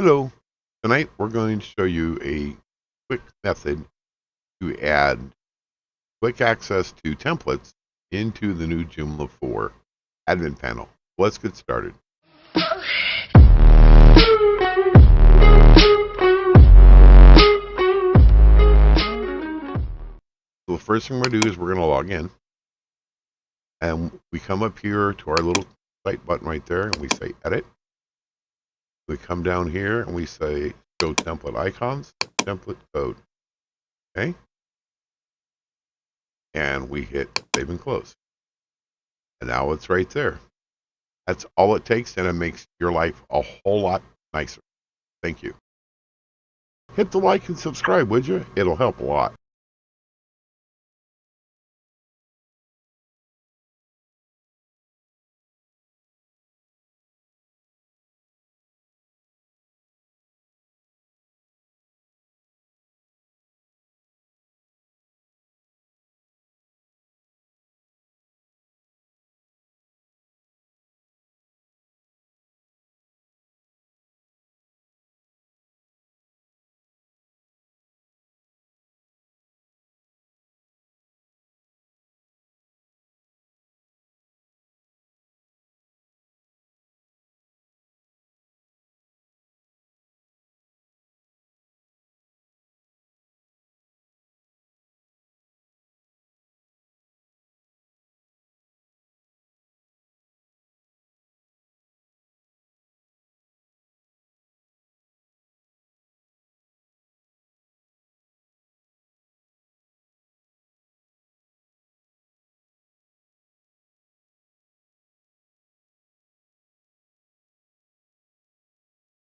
Hello. Tonight we're going to show you a quick method to add quick access to templates into the new Joomla 4 admin panel. Let's get started. So the first thing we're going to do is we're going to log in. And we come up here to our little site button right there and we say edit. We come down here and we say show template icons, template code. Okay. And we hit save and close. And now it's right there. That's all it takes, and it makes your life a whole lot nicer. Thank you. Hit the like and subscribe, would you? It'll help a lot.